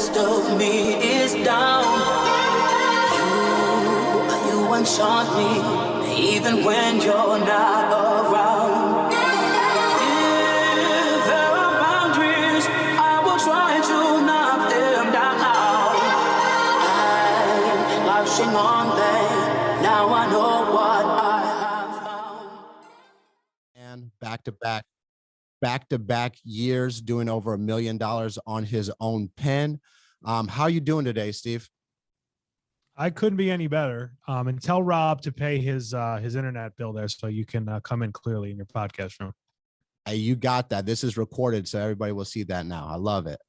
rest of me is down. You enchant me, even when you're not around. If there are boundaries, I will try to knock them down. I'm latching on them, now I know what I have found. And back-to-back years doing over $1 million on his own pen. How are you doing today, Steve? I couldn't be any better. And tell Rob to pay his internet bill there so you can come in clearly in your podcast room. Hey, you got that. This is recorded, so everybody will see that now. I love it.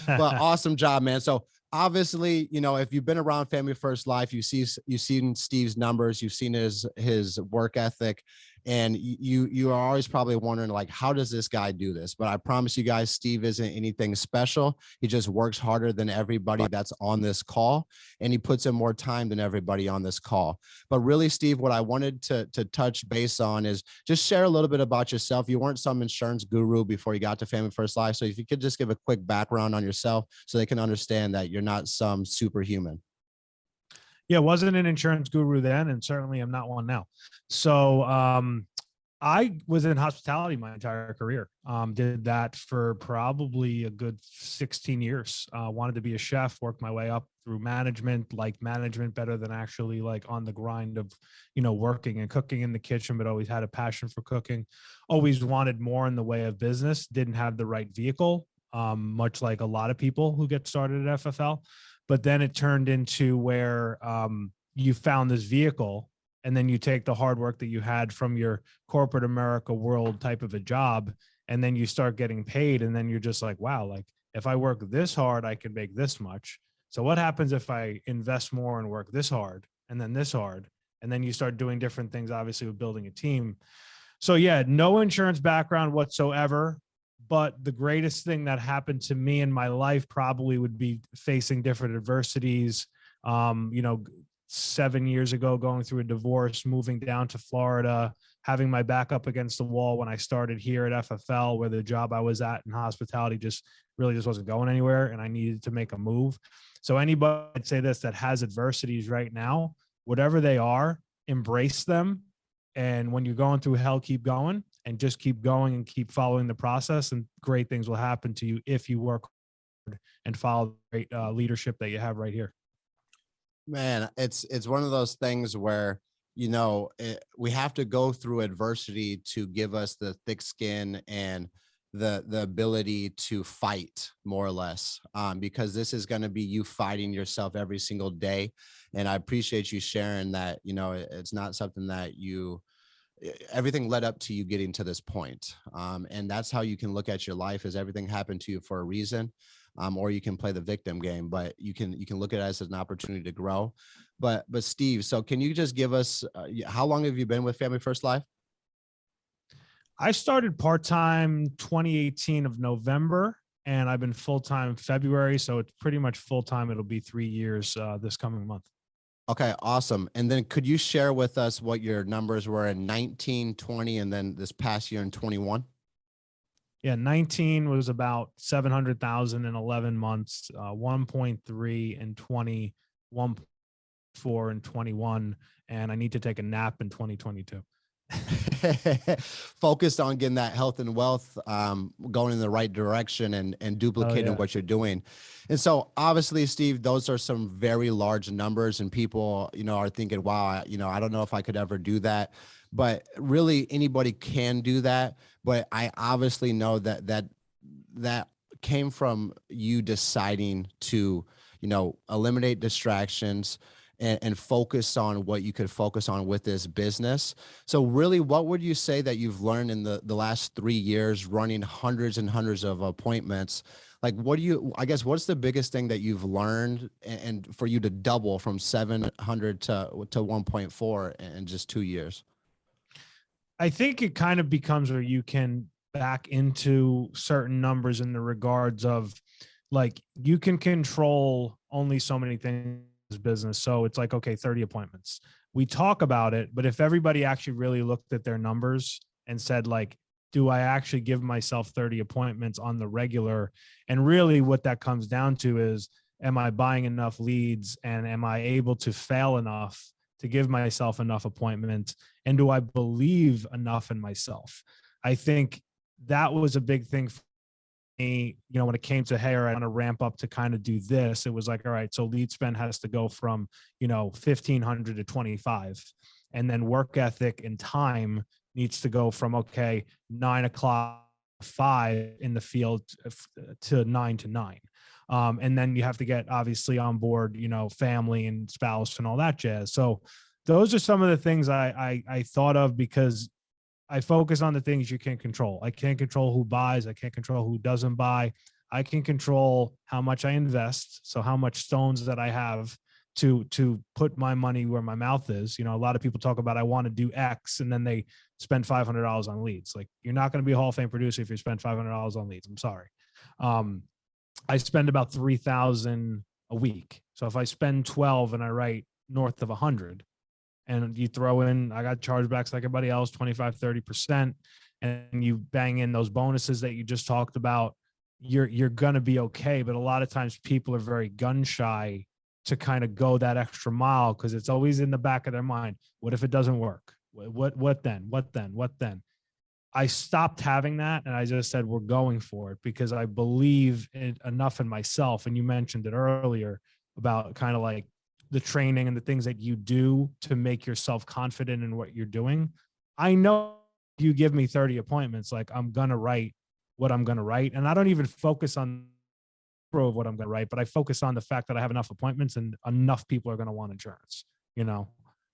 But awesome job, man. So obviously, you know, if you've been around Family First Life, you've seen Steve's numbers, you've seen his work ethic, and you are always probably wondering, like, how does this guy do this? But I promise you guys, Steve isn't anything special. He just works harder than everybody that's on this call, and he puts in more time than everybody on this call. But really, Steve, what I wanted to touch base on is just share a little bit about yourself. You weren't some insurance guru before you got to Family First Life. So if you could just give a quick background on yourself so they can understand that you're not some superhuman. Yeah, wasn't an insurance guru then, and certainly I'm not one now. So I was in hospitality my entire career. Did that for probably a good 16 years. Wanted to be a chef, worked my way up through management, liked management better than actually like on the grind of, you know, working and cooking in the kitchen, but always had a passion for cooking. Always wanted more in the way of business, didn't have the right vehicle, much like a lot of people who get started at FFL. But then it turned into where you found this vehicle, and then you take the hard work that you had from your corporate America world type of a job, and then you start getting paid. And then you're just like, wow, like if I work this hard, I can make this much. So what happens if I invest more and work this hard and then this hard? And then you start doing different things, obviously, with building a team. So yeah, no insurance background whatsoever. But the greatest thing that happened to me in my life probably would be facing different adversities. 7 years ago, going through a divorce, moving down to Florida, having my back up against the wall when I started here at FFL, where the job I was at in hospitality just wasn't going anywhere, and I needed to make a move. So anybody, I'd say this, that has adversities right now, whatever they are, embrace them. And when you're going through hell, keep going and just keep going and keep following the process, and great things will happen to you if you work hard and follow the great leadership that you have right here. Man, it's one of those things where, you know, we have to go through adversity to give us the thick skin and the ability to fight, more or less, because this is going to be you fighting yourself every single day. And I appreciate you sharing that. You know, it's not something that everything led up to you getting to this point. And that's how you can look at your life, as everything happened to you for a reason. Or you can play the victim game, but you can look at it as an opportunity to grow. But Steve, so can you just give us, how long have you been with Family First Life? I started part-time 2018 of November, and I've been full-time February. So it's pretty much full-time. It'll be 3 years this coming month. Okay, awesome. And then could you share with us what your numbers were in 19, 20, and then this past year in 21? Yeah, 19 was about 700,000 in 11 months, 1.3 in 20, 1.4 in 21, and I need to take a nap in 2022. Focused on getting that health and wealth going in the right direction and duplicating what you're doing. And so obviously, Steve, those are some very large numbers, and people, you know, are thinking, wow, I don't know if I could ever do that. But really, anybody can do that. But I obviously know that came from you deciding to, you know, eliminate distractions and focus on what you could focus on with this business. So really, what would you say that you've learned in the last 3 years running hundreds and hundreds of appointments? Like, what's the biggest thing that you've learned, and for you to double from 700 to 1.4 in just 2 years? I think it kind of becomes where you can back into certain numbers in the regards of, like, you can control only so many things in business. So it's like, okay, 30 appointments. We talk about it, but if everybody actually really looked at their numbers and said, like, do I actually give myself 30 appointments on the regular? And really what that comes down to is, am I buying enough leads, and am I able to fail enough to give myself enough appointments? And do I believe enough in myself? I think that was a big thing for me, when it came to, hey, I want to ramp up to kind of do this. It was like, all right, so lead spend has to go from, 1,500 to 25. And then work ethic and time needs to go from, okay, 9 o'clock, 5 in the field to 9 to 9. And then you have to get obviously on board, family and spouse and all that jazz. So those are some of the things I thought of, because I focus on the things you can't control. I can't control who buys. I can't control who doesn't buy. I can control how much I invest. So how much stones that I have to put my money where my mouth is. A lot of people talk about, I want to do X, and then they spend $500 on leads. Like, you're not going to be a Hall of Fame producer if you spend $500 on leads. I'm sorry. I spend about 3,000 a week. So if I spend 12 and I write north of 100, and you throw in, I got chargebacks like everybody else, 25, 30%, and you bang in those bonuses that you just talked about, you're going to be okay. But a lot of times people are very gun shy to kind of go that extra mile, because it's always in the back of their mind. What if it doesn't work? What then? I stopped having that, and I just said, we're going for it, because I believe enough in myself. And you mentioned it earlier about kind of like the training and the things that you do to make yourself confident in what you're doing. I know if you give me 30 appointments, like, I'm going to write what I'm going to write. And I don't even focus on of what I'm going to write, but I focus on the fact that I have enough appointments and enough people are going to want insurance,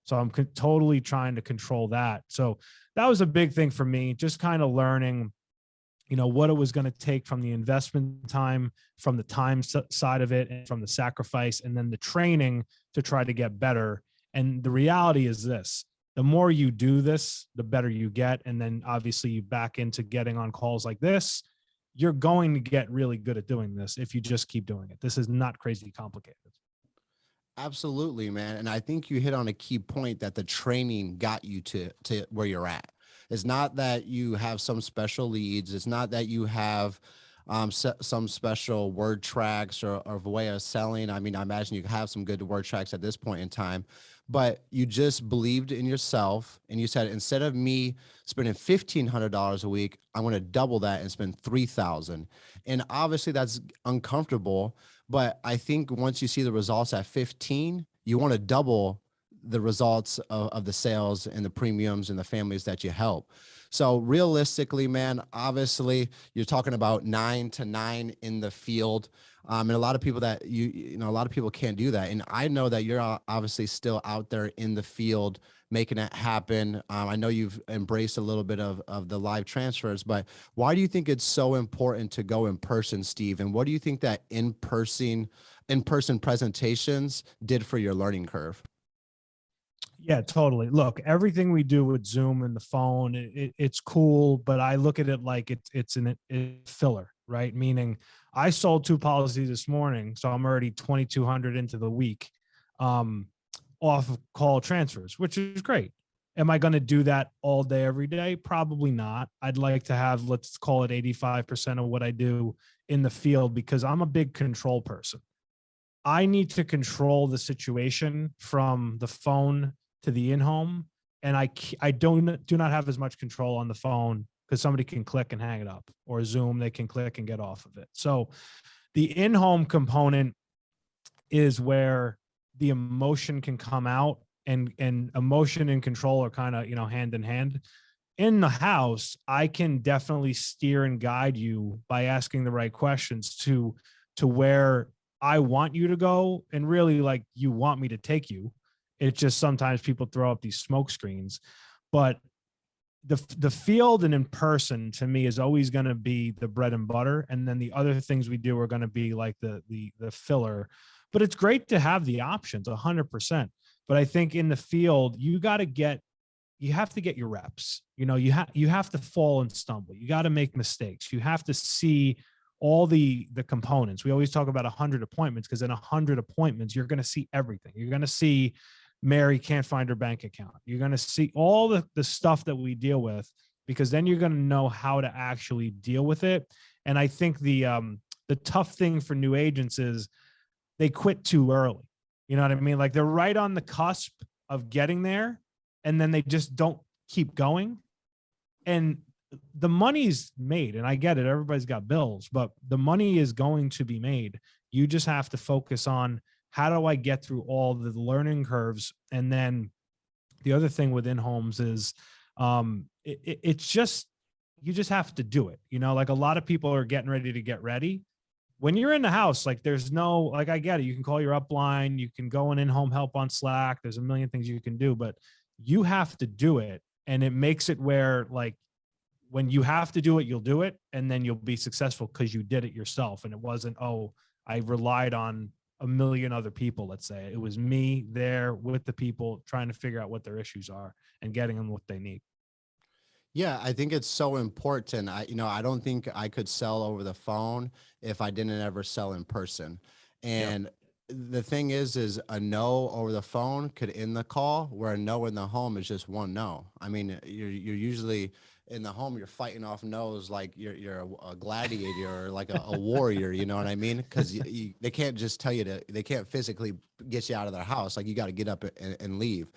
So I'm totally trying to control that. So that was a big thing for me, just kind of learning, what it was going to take from the investment time, from the time side of it, and from the sacrifice, and then the training to try to get better. And the reality is this: the more you do this, the better you get. And then obviously you back into getting on calls like this. You're going to get really good at doing this if you just keep doing it. This is not crazy complicated. Absolutely, man. And I think you hit on a key point, that the training got you to where you're at. It's not that you have some special leads. It's not that you have some special word tracks or way of selling. I mean, I imagine you have some good word tracks at this point in time, but you just believed in yourself, and you said, instead of me spending $1,500 a week, I'm going to double that and spend $3,000. And obviously that's uncomfortable, but I think once you see the results at 15, you want to double the results of the sales and the premiums and the families that you help. So realistically, man, obviously you're talking about 9 to 9 in the field. And a lot of people that a lot of people can't do that. And I know that you're obviously still out there in the field making it happen. I know you've embraced a little bit of the live transfers, but why do you think it's so important to go in person, Steve? And what do you think that in-person presentations did for your learning curve? Yeah, totally. Look, everything we do with Zoom and the phone, it's cool, but I look at it like it's a filler, right? Meaning, I sold 2 policies this morning, so I'm already 2,200 into the week off of call transfers, which is great. Am I going to do that all day, every day? Probably not. I'd like to have, let's call it 85% of what I do in the field, because I'm a big control person. I need to control the situation from the phone to the in-home, and I do not have as much control on the phone, because somebody can click and hang it up, or Zoom, they can click and get off of it. So the in-home component is where the emotion can come out, and emotion and control are kind of, hand in hand. In the house, I can definitely steer and guide you by asking the right questions to where I want you to go, and really, like, you want me to take you. It's just sometimes people throw up these smoke screens, but the field and in person to me is always going to be the bread and butter. And then the other things we do are going to be like the filler, but it's great to have the options 100%. But I think in the field, you have to get your reps. You have to fall and stumble. You got to make mistakes. You have to see all the components. We always talk about 100 appointments, because in 100 appointments, you're going to see everything. You're going to see Mary can't find her bank account. You're going to see all the stuff that we deal with. because then you're going to know how to actually deal with it. And I think the tough thing for new agents is they quit too early. You know what I mean? Like they're right on the cusp of getting there, and then they just don't keep going. And the money's made, and I get it. Everybody's got bills, but the money is going to be made. You just have to focus on, how do I get through all the learning curves? And then the other thing within homes is it's just, you just have to do it. You know, like a lot of people are getting ready to get ready. When you're in the house, like there's no, like, I get it. You can call your upline, you can go in home help on Slack. There's a million things you can do, but you have to do it. And it makes it where, like, when you have to do it, you'll do it, and then you'll be successful because you did it yourself. And it wasn't, oh, I relied on a million other people. Let's say it was me there with the people trying to figure out what their issues are and getting them what they need. Yeah, I think it's so important. I don't think I could sell over the phone if I didn't ever sell in person. Yep. And the thing is a no over the phone could end the call, where a no in the home is just one no. I mean, you're usually in the home, you're fighting off no's like you're a gladiator or like a warrior. You know what I mean? Because they can't just tell you they can't physically get you out of their house. Like you got to get up and leave.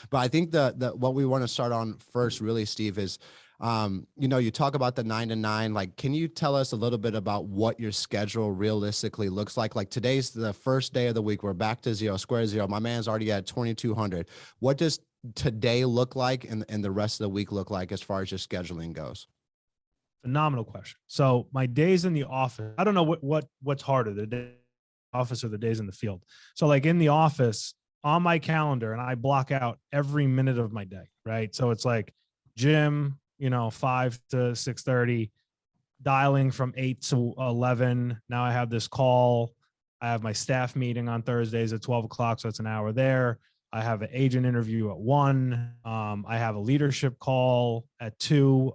But I think the what we want to start on first, really, Steve, is you talk about the 9 to 9. Like, can you tell us a little bit about what your schedule realistically looks like? Like today's the first day of the week. We're back to square zero. My man's already at 2,200. What does today look like, and the rest of the week look like as far as your scheduling goes? Phenomenal question. So my days in the office, I don't know what's harder, the day in the office or the days in the field. So like in the office on my calendar, and I block out every minute of my day, right? So it's like gym, 5 to 6:30, dialing from 8 to 11. Now I have this call. I have my staff meeting on Thursdays at 12 o'clock. So it's an hour there. I have an agent interview at 1. I have a leadership call at 2.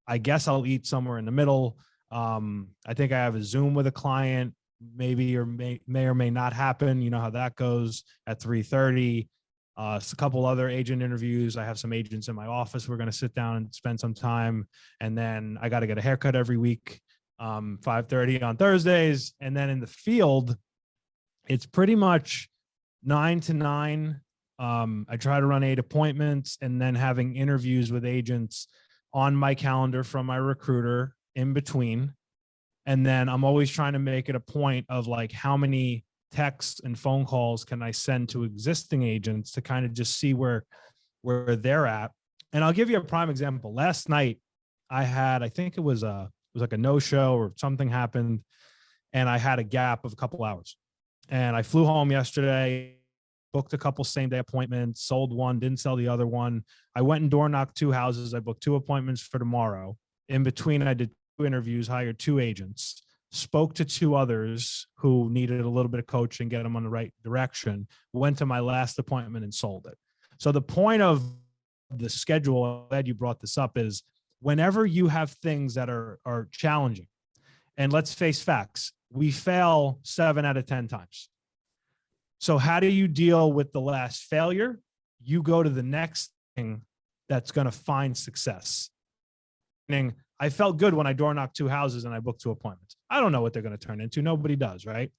I guess I'll eat somewhere in the middle. I think I have a Zoom with a client, maybe, or may or may not happen. You know how that goes, at 3:30. A couple other agent interviews. I have some agents in my office. We're going to sit down and spend some time. And then I got to get a haircut every week, 5:30 on Thursdays. And then in the field, it's pretty much 9 to 9. I try to run 8 appointments, and then having interviews with agents on my calendar from my recruiter in between. And then I'm always trying to make it a point of like, how many texts and phone calls can I send to existing agents to kind of just see where they're at. And I'll give you a prime example. Last night I think it was like a no-show or something happened, and I had a gap of a couple hours. And I flew home yesterday, booked a couple same day appointments, sold one, didn't sell the other one. I went and door knocked 2 houses. I booked 2 appointments for tomorrow. In between, I did 2 interviews, hired 2 agents, spoke to 2 others who needed a little bit of coaching, get them on the right direction, went to my last appointment and sold it. So the point of the schedule, I'm glad you brought this up, is whenever you have things that are challenging, and let's face facts, we fail 7 out of 10 times. So how do you deal with the last failure? You go to the next thing that's going to find success. Meaning, I felt good when I door knocked 2 houses and I booked 2 appointments. I don't know what they're going to turn into. Nobody does, right?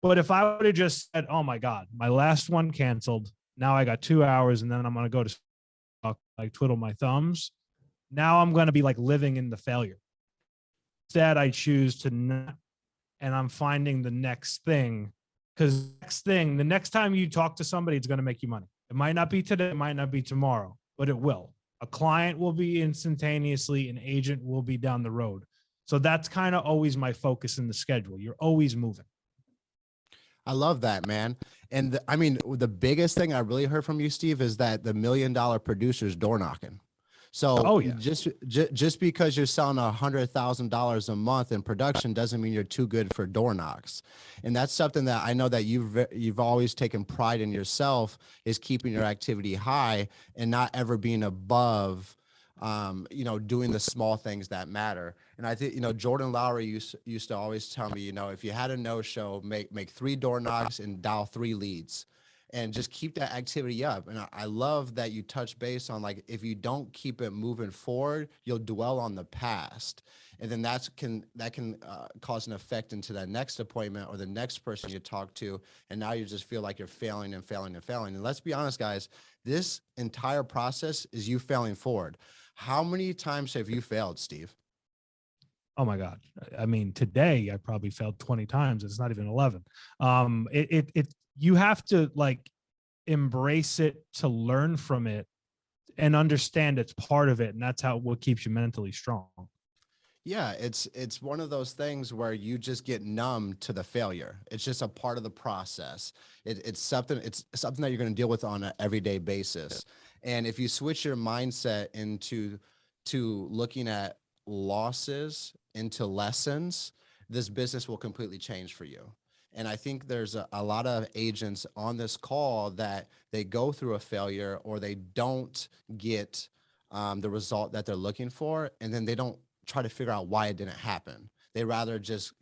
But if I would have just said, oh my God, my last one canceled. Now I got 2 hours and then I'm going to go to like twiddle my thumbs. Now I'm going to be like living in the failure. Instead, I choose to not, and I'm finding the next thing. Because the next time you talk to somebody, it's going to make you money. It might not be today, it might not be tomorrow, but it will. A client will be instantaneously, an agent will be down the road. So that's kind of always my focus in the schedule. You're always moving. I love that, man. And I mean, the biggest thing I really heard from you, Steve, is that the $1 million producers door knocking. So just because you're selling $100,000 a month in production doesn't mean you're too good for door knocks. And that's something that I know that you've always taken pride in yourself, is keeping your activity high and not ever being above, doing the small things that matter. And I think, Jordan Lowry used to always tell me, if you had a no-show, make 3 door knocks and dial 3 leads. and just keep that activity up. And I love that you touch base on, like, if you don't keep it moving forward, you'll dwell on the past. And then that can cause an effect into that next appointment or the next person you talk to. And now you just feel like you're failing and failing and failing. And let's be honest, guys, this entire process is you failing forward. How many times have you failed, Steve? Oh my God. I mean, today I probably failed 20 times. It's not even 11. You have to like embrace it to learn from it and understand it's part of it. And that's what keeps you mentally strong. Yeah, it's one of those things where you just get numb to the failure. It's just a part of the process. It's something that you're going to deal with on an everyday basis. And if you switch your mindset into looking at losses into lessons, this business will completely change for you. And I think there's a lot of agents on this call that they go through a failure or they don't get the result that they're looking for, and then they don't try to figure out why it didn't happen. They rather just,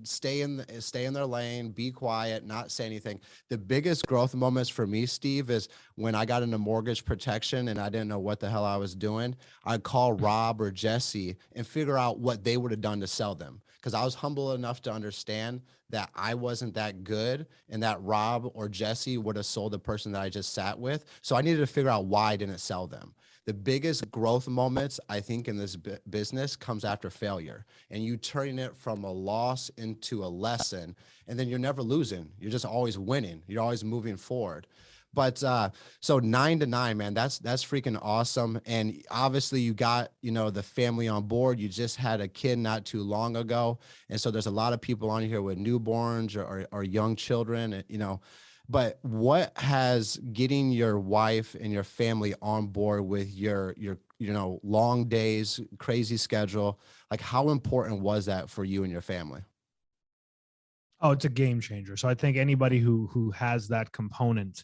stay in their lane, be quiet, not say anything. The biggest growth moments for me, Steve, is when I got into mortgage protection and I didn't know what the hell I was doing. I'd call Rob or Jesse and figure out what they would have done to sell them. Because I was humble enough to understand that I wasn't that good and that Rob or Jesse would have sold the person that I just sat with. So I needed to figure out why I didn't sell them. The biggest growth moments, I think, in this business comes after failure, and you turning it from a loss into a lesson, and then you're never losing. You're just always winning. You're always moving forward. But so 9 to 9, man, that's freaking awesome. And obviously you got, the family on board. You just had a kid not too long ago. And so there's a lot of people on here with newborns or young children, and, but what has getting your wife and your family on board with your long days, crazy schedule, like how important was that for you and your family? Oh, it's a game changer. So I think anybody who has that component,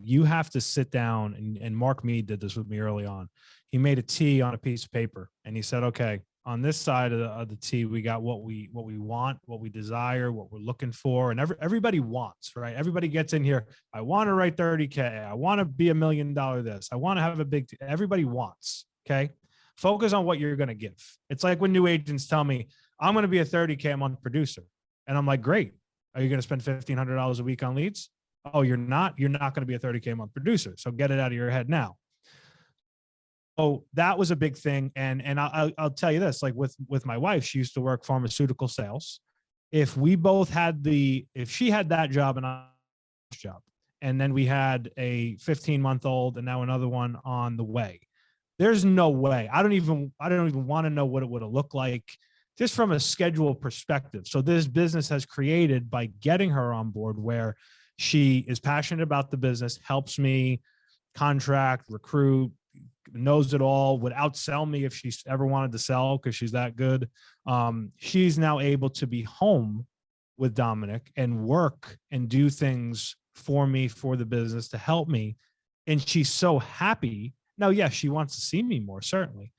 you have to sit down, and Mark Mead did this with me early on. He made a T on a piece of paper and he said, okay, on this side of the T, we got what we want, what we desire, what we're looking for. And everybody wants, right? Everybody gets in here. I want to write 30K. I want to be $1 million this. I want to have a everybody wants. Okay. Focus on what you're going to give. It's like when new agents tell me, I'm going to be a 30K a month producer. And I'm like, great. Are you going to spend $1,500 a week on leads? Oh, you're not going to be a 30K a month producer. So get it out of your head now. Oh, that was a big thing. And I'll tell you this, like with my wife, she used to work pharmaceutical sales. If she had that job and I job, and then we had a 15-month-old and now another one on the way, there's no way. I don't even want to know what it would have looked like just from a schedule perspective. So this business has created by getting her on board where she is passionate about the business, helps me contract, recruit, knows it all, would outsell me if she ever wanted to sell because she's that good. She's now able to be home with Dominic and work and do things for me, for the business, to help me. And she's so happy. Now, yes, she wants to see me more, certainly.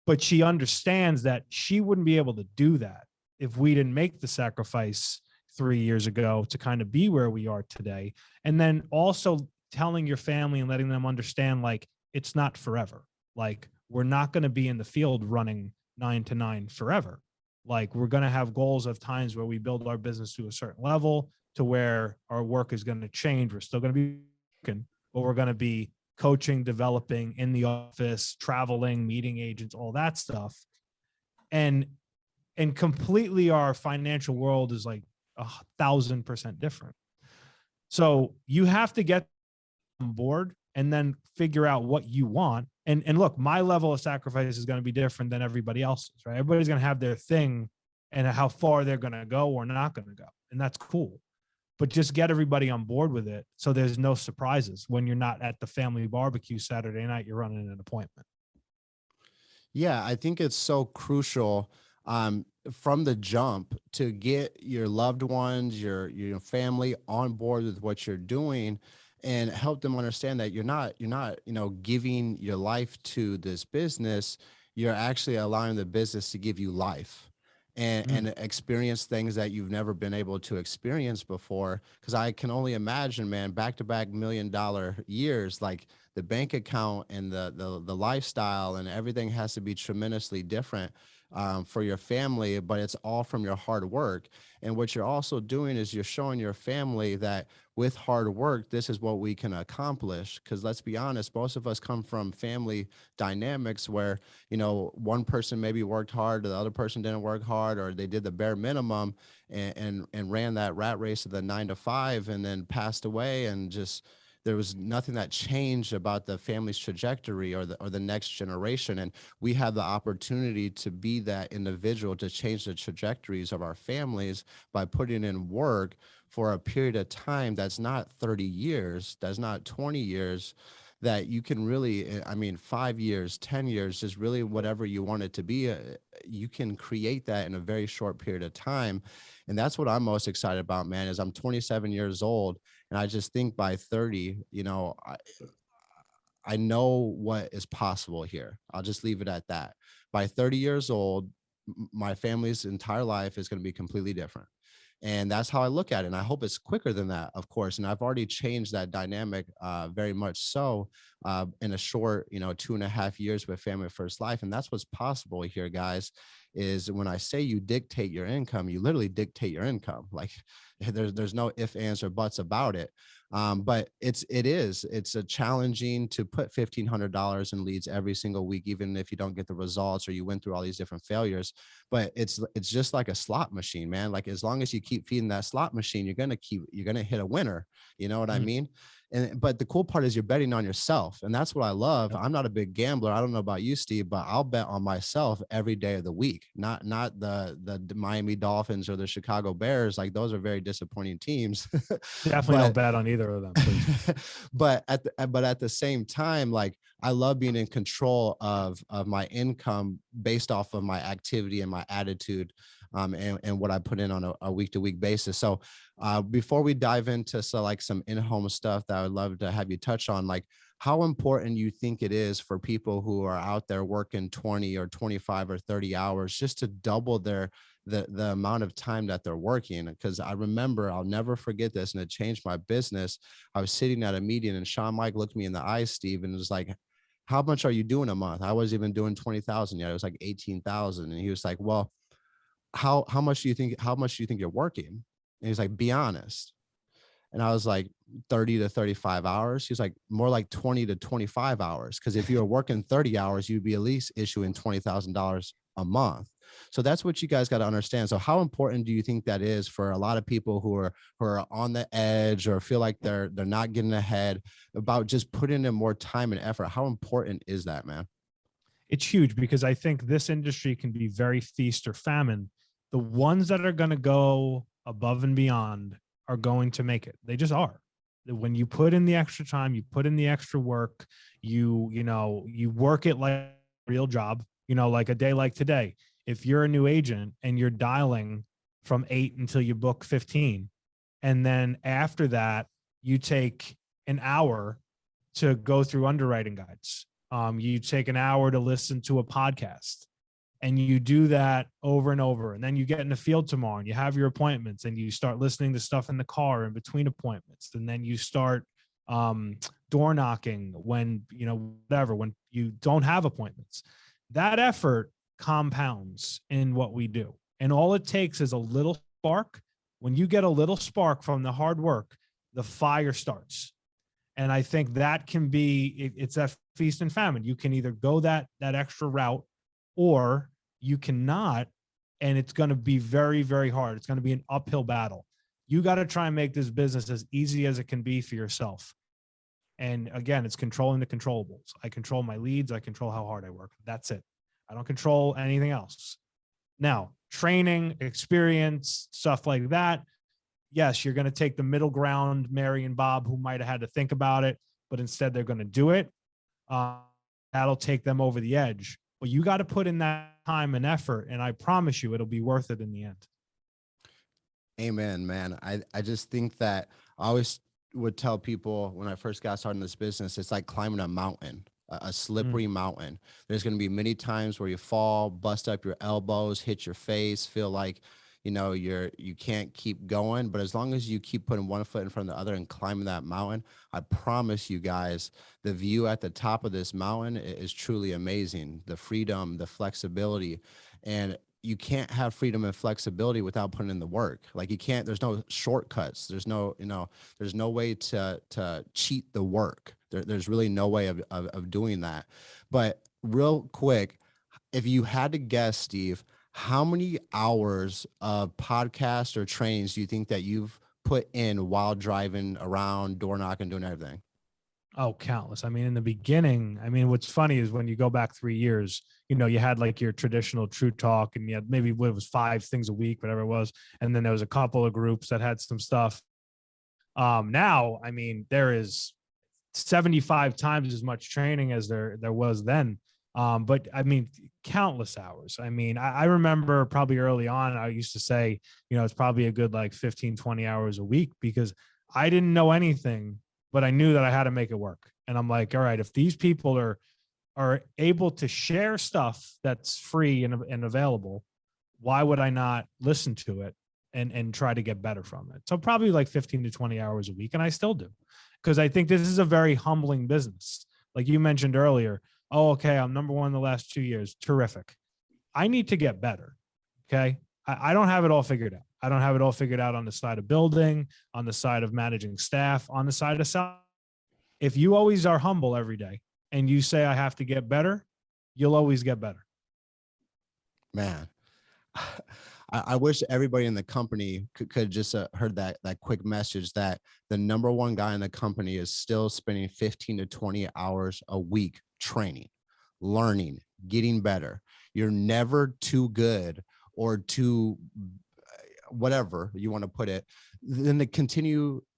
But she understands that she wouldn't be able to do that if we didn't make the sacrifice 3 years ago to kind of be where we are today. And then also telling your family and letting them understand, like, it's not forever. Like, we're not going to be in the field running 9 to 9 forever. Like, we're going to have goals of times where we build our business to a certain level to where our work is going to change. We're still going to be working, but we're going to be coaching, developing in the office, traveling, meeting agents, all that stuff. And completely our financial world is like 1,000% different. So you have to get on board and then figure out what you want. And look, my level of sacrifice is going to be different than everybody else's, right? Everybody's going to have their thing and how far they're going to go or not going to go. And that's cool. But just get everybody on board with it so there's no surprises when you're not at the family barbecue Saturday night, you're running an appointment. Yeah, I think it's so crucial from the jump to get your loved ones, your family on board with what you're doing and help them understand that you're not, giving your life to this business. You're actually allowing the business to give you life. and experience things that you've never been able to experience before. Because I can only imagine, man, back-to-back $1 million years, like the bank account and the lifestyle and everything has to be tremendously different for your family, but it's all from your hard work. And what you're also doing is you're showing your family that with hard work, this is what we can accomplish. Because let's be honest, most of us come from family dynamics where, one person maybe worked hard, the other person didn't work hard, or they did the bare minimum and ran that rat race of the 9 to 5 and then passed away, and just there was nothing that changed about the family's trajectory or the next generation. And we have the opportunity to be that individual to change the trajectories of our families by putting in work for a period of time that's not 30 years, that's not 20 years, that you can really, 5 years, 10 years, just really whatever you want it to be, you can create that in a very short period of time. And that's what I'm most excited about, man, is I'm 27 years old. And I just think by 30, I know what is possible here. I'll just leave it at that. By 30 years old, my family's entire life is going to be completely different. And that's how I look at it. And I hope it's quicker than that, of course. And I've already changed that dynamic very much so in a short, 2.5 years with Family First Life. And that's what's possible here, guys, is when I say you dictate your income, you literally dictate your income. Like there's no ifs, ands, or buts about it. But it's a challenging to put $1,500 in leads every single week, even if you don't get the results or you went through all these different failures. But it's just like a slot machine, man. Like as long as you keep feeding that slot machine, you're going to hit a winner. You know what I mean? But the cool part is you're betting on yourself. And that's what I love. I'm not a big gambler. I don't know about you, Steve, but I'll bet on myself every day of the week, not the Miami Dolphins or the Chicago Bears. Like those are very disappointing teams. Definitely don't bet on either of them, please. but at the same time, like I love being in control of my income based off of my activity and my attitude, and what I put in on a week-to-week basis. So before we dive into some in-home stuff that I would love to have you touch on, like how important you think it is for people who are out there working 20 or 25 or 30 hours just to double the amount of time that they're working. Because I remember, I'll never forget this, and it changed my business. I was sitting at a meeting and Sean Mike looked me in the eyes, Steve, and was like, how much are you doing a month? I wasn't even doing 20,000 yet. It was like 18,000. And he was like, well, how much do you think you're working? And he's like, be honest. And I was like, 30 to 35 hours. He's like, more like 20 to 25 hours. Because if you were working 30 hours, you'd be at least issuing $20,000 a month. So that's what you guys got to understand. So how important do you think that is for a lot of people who are on the edge or feel like they're not getting ahead, about just putting in more time and effort? How important is that, man? It's huge, because I think this industry can be very feast or famine. The ones that are going to go above and beyond are going to make it. They just are. When you put in the extra time, you put in the extra work, you work it like a real job, like a day like today. If you're a new agent and you're dialing from 8 until you book 15, and then after that, you take an hour to go through underwriting guides. You take an hour to listen to a podcast, and you do that over and over. And then you get in the field tomorrow and you have your appointments and you start listening to stuff in the car in between appointments. And then you start door knocking when, when you don't have appointments. That effort compounds in what we do. And all it takes is a little spark. When you get a little spark from the hard work, the fire starts. And I think that can be, it's that feast and famine. You can either go that extra route, or you cannot, and it's going to be very, very hard. It's going to be an uphill battle. You got to try and make this business as easy as it can be for yourself. And again, it's controlling the controllables. I control my leads. I control how hard I work. That's it. I don't control anything else. Now, training, experience, stuff like that. Yes, you're going to take the middle ground, Mary and Bob, who might have had to think about it, but instead they're going to do it. That'll take them over the edge. But you got to put in that time and effort, and I promise you it'll be worth it in the end. Amen, man. I just think that I always would tell people when I first got started in this business, it's like climbing a mountain. a slippery mountain. There's going to be many times where you fall, bust up your elbows, hit your face, feel like, you know, you can't keep going. But as long as you keep putting one foot in front of the other and climbing that mountain, I promise you guys, the view at the top of this mountain is truly amazing. The freedom, the flexibility, and you can't have freedom and flexibility without putting in the work. Like you can't, there's no shortcuts. There's no, you know, there's no way to cheat the work. There's really no way of doing that. But real quick, if you had to guess, Steve, how many hours of podcasts or trainings do you think that you've put in while driving around, door knocking, doing everything? Oh, countless. I mean, in the beginning, I mean, what's funny is when you go back 3 years, you know, you had like your traditional True Talk and you had maybe what it was 5 things a week, whatever it was. And then there was a couple of groups that had some stuff. Now, I mean, there is 75 times as much training as there was then. But I mean, countless hours. I mean, I remember probably early on, I used to say, you know, it's probably a good like 15, 20 hours a week because I didn't know anything, but I knew that I had to make it work. And I'm like, all right, if these people are able to share stuff that's free and available, why would I not listen to it and try to get better from it? So probably like 15 to 20 hours a week. And I still do, because I think this is a very humbling business. Like you mentioned earlier, oh, okay, I'm number one in the last 2 years. Terrific. I need to get better. Okay. I don't have it all figured out. I don't have it all figured out on the side of building, on the side of managing staff, on the side of selling. If you always are humble every day and you say, I have to get better, you'll always get better. Man, I wish everybody in the company could just heard that quick message that the number one guy in the company is still spending 15 to 20 hours a week training, learning, getting better. You're never too good or too whatever you want to put it, then to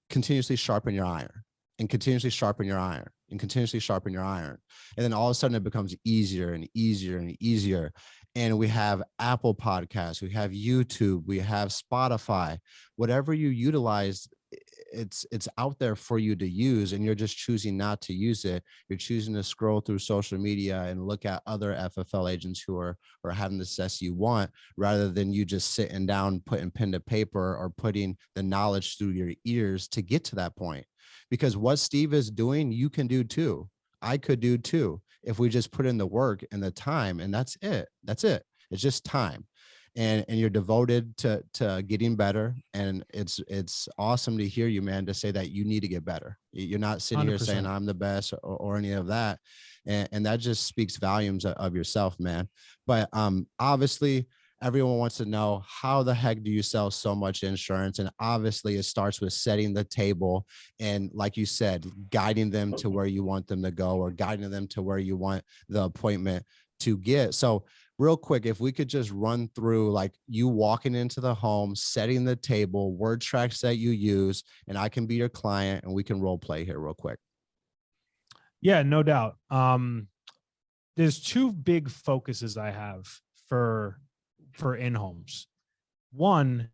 continuously sharpen your iron and continuously sharpen your iron and continuously sharpen your iron. And then all of a sudden it becomes easier and easier and easier. And we have Apple Podcasts, we have YouTube, we have Spotify, whatever you utilize, it's out there for you to use, and you're just choosing not to use it. You're choosing to scroll through social media and look at other FFL agents who are having the success you want, rather than you just sitting down, putting pen to paper or putting the knowledge through your ears to get to that point. Because what Steve is doing, you can do too. I could do too, if we just put in the work and the time, and that's it. That's it. It's just time. And you're devoted to getting better. And it's awesome to hear you, man, to say that you need to get better. You're not sitting 100%. Here saying I'm the best or any of that. And that just speaks volumes of yourself, man. But obviously everyone wants to know, how the heck do you sell so much insurance? And obviously it starts with setting the table. And like you said, guiding them to where you want them to go, or guiding them to where you want the appointment to get. So real quick, if we could just run through like you walking into the home, setting the table, word tracks that you use, and I can be your client and we can role play here real quick. Yeah, no doubt. There's 2 big focuses I have for in-homes. One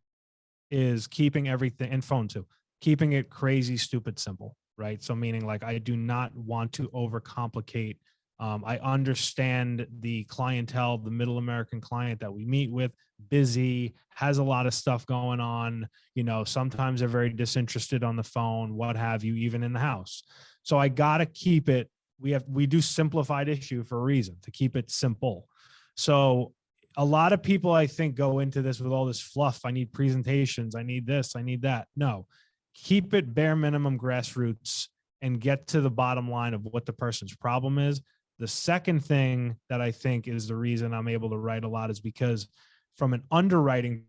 is keeping everything, and phone too, keeping it crazy, stupid, simple, right? So meaning like, I do not want to overcomplicate. I understand the clientele, the middle American client that we meet with, busy, has a lot of stuff going on. You know, sometimes they're very disinterested on the phone, what have you, even in the house. So I got to keep it. We do simplified issue for a reason, to keep it simple. So a lot of people, I think, go into this with all this fluff. I need presentations. I need this. I need that. No, keep it bare minimum, grassroots, and get to the bottom line of what the person's problem is. The second thing that I think is the reason I'm able to write a lot is because from an underwriting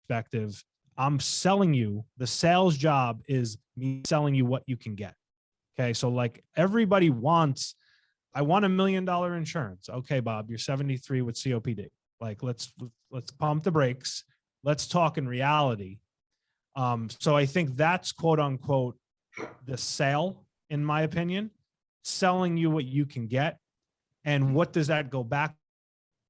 perspective, I'm selling you, the sales job is me selling you what you can get. Okay. So like everybody wants, I want $1 million insurance. Okay, Bob, you're 73 with COPD. Like, let's pump the brakes. Let's talk in reality. So I think that's quote unquote the sale, in my opinion. Selling you what you can get. And what does that go back?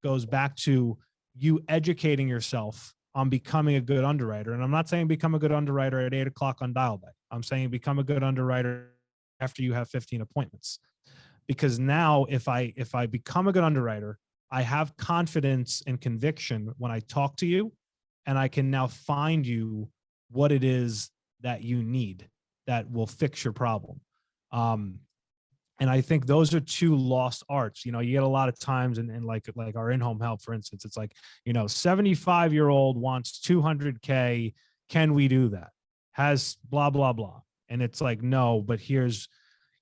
Goes back to you educating yourself on becoming a good underwriter. And I'm not saying become a good underwriter at 8 o'clock on dial day. I'm saying become a good underwriter after you have 15 appointments. because now if I become a good underwriter, I have confidence and conviction when I talk to you, and I can now find you what it is that you need that will fix your problem. And I think those are two lost arts. You know, you get a lot of times in like our in-home help, for instance, it's like, 75-year-old wants 200K. Can we do that? Has blah, blah, blah. And it's like, no, but here's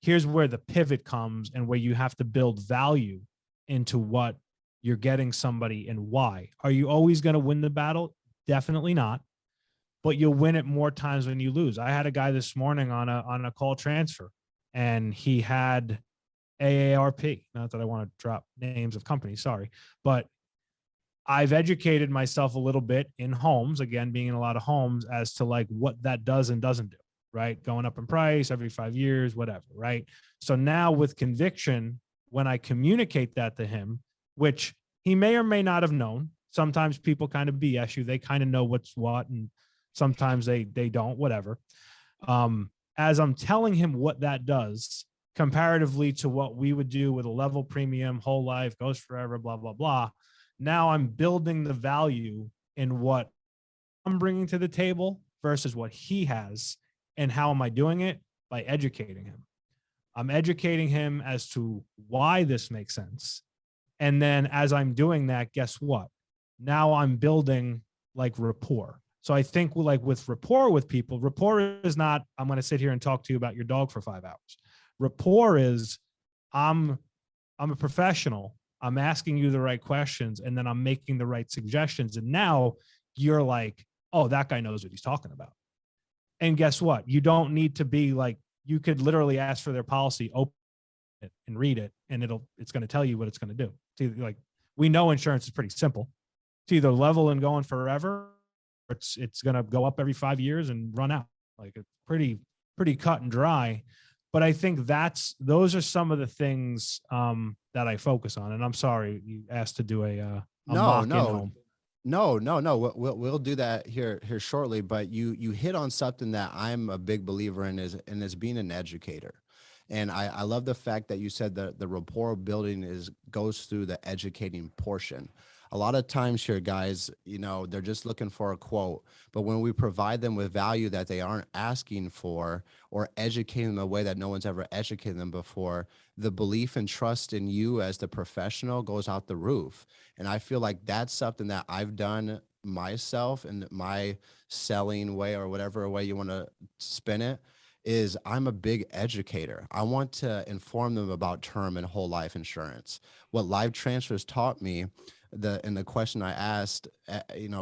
where the pivot comes, and where you have to build value into what you're getting somebody and why. Are you always going to win the battle? Definitely not. But you'll win it more times when you lose. I had a guy this morning on a call transfer, and he had AARP. Not that I want to drop names of companies, sorry, but I've educated myself a little bit in homes, again, being in a lot of homes, as to like what that does and doesn't do, right? Going up in price every 5 years, whatever, right? So now with conviction, when I communicate that to him, which he may or may not have known, sometimes people kind of BS you, they kind of know what's what, and sometimes they don't, whatever. As I'm telling him what that does comparatively to what we would do with a level premium, whole life, goes forever, blah, blah, blah. Now I'm building the value in what I'm bringing to the table versus what he has. And how am I doing it? By educating him. I'm educating him as to why this makes sense. And then as I'm doing that, guess what? Now I'm building like rapport. So I think like with rapport with people, rapport is not, I'm going to sit here and talk to you about your dog for 5 hours. Rapport is I'm a professional. I'm asking you the right questions, and then I'm making the right suggestions. And now you're like, oh, that guy knows what he's talking about. And guess what? You don't need to be like, you could literally ask for their policy, open it and read it, and it's going to tell you what it's going to do. It's like, we know insurance is pretty simple. It's either level and going forever, or it's going to go up every 5 years and run out. Like, it's pretty cut and dry. But I think those are some of the things that I focus on. And I'm sorry you asked to do a mock in-home. No. We'll do that here shortly. But you hit on something that I'm a big believer in, is being an educator. And I love the fact that you said that the rapport building goes through the educating portion. A lot of times here, guys, they're just looking for a quote. But when we provide them with value that they aren't asking for, or educating them in a way that no one's ever educated them before, the belief and trust in you as the professional goes out the roof. And I feel like that's something that I've done myself in my selling way, or whatever way you want to spin it, is I'm a big educator. I want to inform them about term and whole life insurance. What live transfers taught me, the question I asked,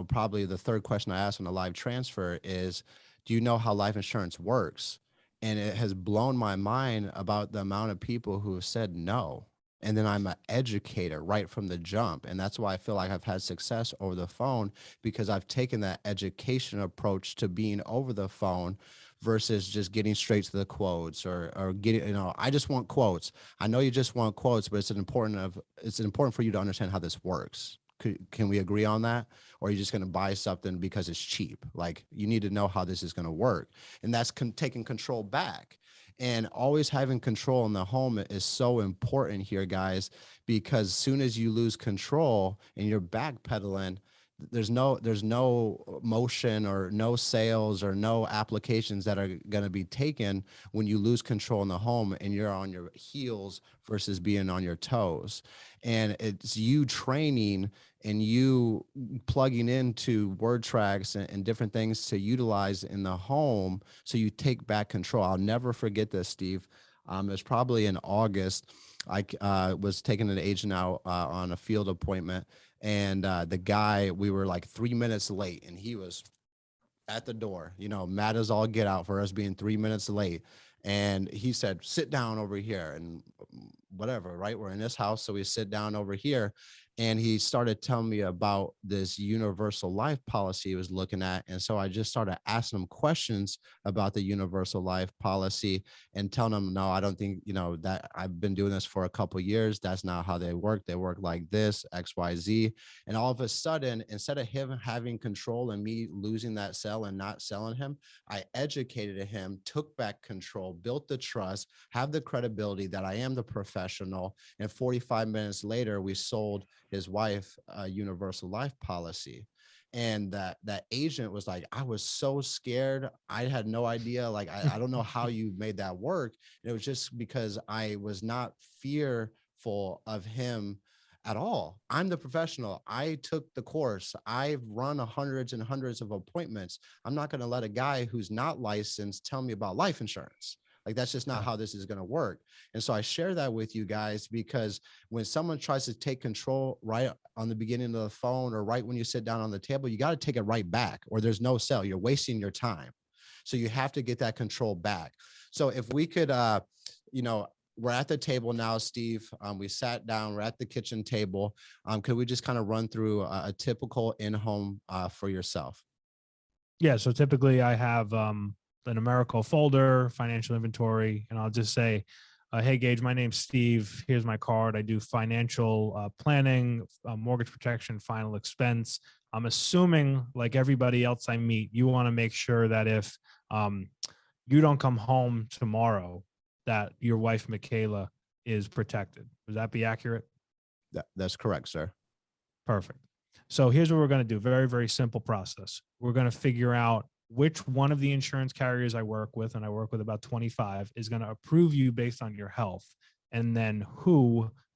probably the third question I asked on a live transfer is, do you know how life insurance works? And it has blown my mind about the amount of people who have said no. And then I'm an educator right from the jump. And that's why I feel like I've had success over the phone, because I've taken that education approach to being over the phone versus just getting straight to the quotes, or getting, I just want quotes. I know you just want quotes, but it's important for you to understand how this works. Can we agree on that? Or are you just going to buy something because it's cheap? Like, you need to know how this is going to work. And that's taking control back. And always having control in the home is so important here, guys, because as soon as you lose control and you're backpedaling, there's no motion or no sales or no applications that are going to be taken when you lose control in the home and you're on your heels versus being on your toes. And it's you training and you plugging into word tracks and different things to utilize in the home, so you take back control. I'll never forget this, Steve. It was probably in August. I was taking an agent out on a field appointment, and the guy, we were like 3 minutes late, and he was at the door, mad as all get out for us being 3 minutes late. And he said, sit down over here, and whatever, right? We're in this house, so we sit down over here. And he started telling me about this universal life policy he was looking at. And so I just started asking him questions about the universal life policy and telling him, no, I don't think, that I've been doing this for a couple of years. That's not how they work. They work like this, X, Y, Z. And all of a sudden, instead of him having control and me losing that sell and not selling him, I educated him, took back control, built the trust, have the credibility that I am the professional professional. And 45 minutes later, we sold his wife a universal life policy. And that agent was like, I was so scared. I had no idea. Like, I don't know how you made that work. And it was just because I was not fearful of him at all. I'm the professional. I took the course. I've run hundreds and hundreds of appointments. I'm not going to let a guy who's not licensed tell me about life insurance. Like, that's just not how this is going to work. And so I share that with you guys, because when someone tries to take control right on the beginning of the phone, or right when you sit down on the table, you got to take it right back, or there's no sale. You're wasting your time. So you have to get that control back. So if we could, we're at the table now, Steve. We sat down, we're at the kitchen table. Could we just kind of run through a typical in-home for yourself? Yeah. So typically I have an numerical folder, financial inventory, and I'll just say, hey, Gage, my name's Steve. Here's my card. I do financial planning, mortgage protection, final expense. I'm assuming, like everybody else I meet, you want to make sure that if you don't come home tomorrow, that your wife, Michaela, is protected. Would that be accurate? That's correct, sir. Perfect. So here's what we're going to do. Very, very simple process. We're going to figure out which one of the insurance carriers I work with, and I work with about 25, is going to approve you based on your health. And then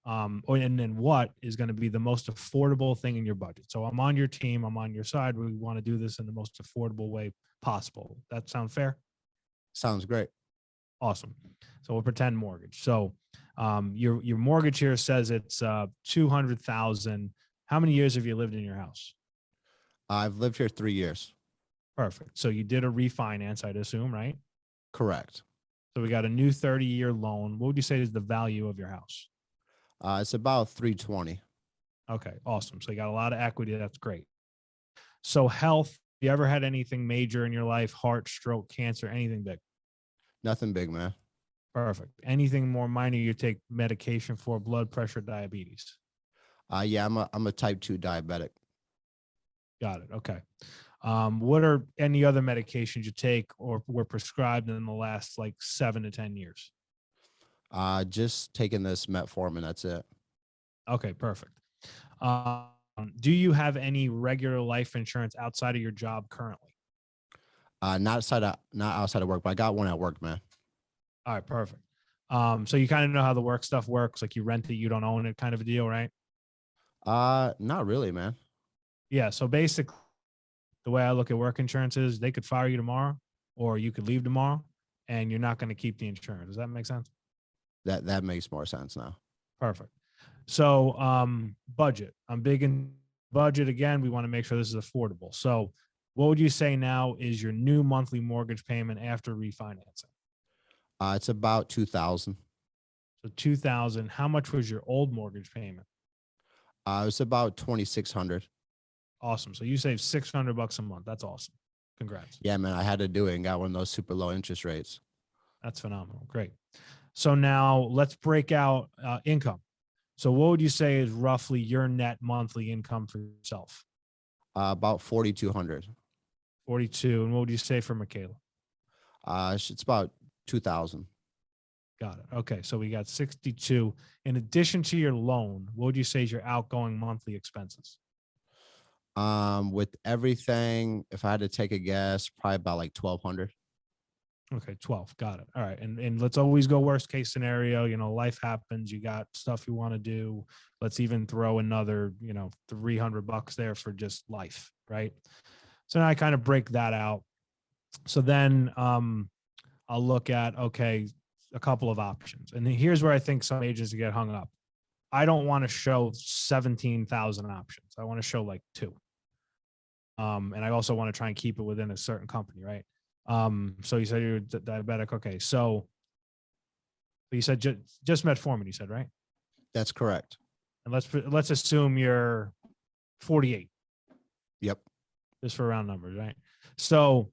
and then what is going to be the most affordable thing in your budget. So I'm on your team. I'm on your side. We want to do this in the most affordable way possible. That sound fair? Sounds great. Awesome. So we'll pretend mortgage. So your mortgage here says it's 200,000. How many years have you lived in your house? I've lived here 3 years. Perfect. So you did a refinance, I'd assume, right? Correct. So we got a new 30-year loan. What would you say is the value of your house? It's about 320. Okay, awesome. So you got a lot of equity. That's great. So health, you ever had anything major in your life? Heart, stroke, cancer, anything big? Nothing big, man. Perfect. Anything more minor you take medication for? Blood pressure, diabetes? Yeah, I'm a type 2 diabetic. Got it. Okay. What are any other medications you take or were prescribed in the last like 7 to 10 years? Just taking this metformin. That's it. Okay, perfect. Do you have any regular life insurance outside of your job currently? Not outside of work, but I got one at work, man. All right, perfect. So you kind of know how the work stuff works, like you rent it, you don't own it kind of a deal, right? Not really, man. Yeah. So basically, the way I look at work insurance is they could fire you tomorrow, or you could leave tomorrow, and you're not going to keep the insurance. Does that make sense? That makes more sense now. Perfect. So budget. I'm big in budget. Again, we want to make sure this is affordable. So what would you say now is your new monthly mortgage payment after refinancing? It's about 2,000. So 2,000. How much was your old mortgage payment? It's about 2,600. Awesome. So you saved $600 a month. That's awesome. Congrats. Yeah, man. I had to do it and got one of those super low interest rates. That's phenomenal. Great. So now let's break out income. So what would you say is roughly your net monthly income for yourself? About 4,200. 42. And what would you say for Michaela? It's about 2,000. Got it. Okay. So we got 62. In addition to your loan, what would you say is your outgoing monthly expenses? With everything, if I had to take a guess, probably about like 1,200. Okay, 12. Got it. All right. And let's always go worst case scenario. Life happens. You got stuff you want to do. Let's even throw another, $300 there for just life. Right. So now I kind of break that out. So then I'll look at, okay, a couple of options. And here's where I think some agents get hung up. I don't want to show 17,000 options. I want to show like 2. And I also want to try and keep it within a certain company. Right. So you said you're diabetic. Okay. So you said just metformin, you said, right? That's correct. And let's assume you're 48. Yep. Just for round numbers, right? So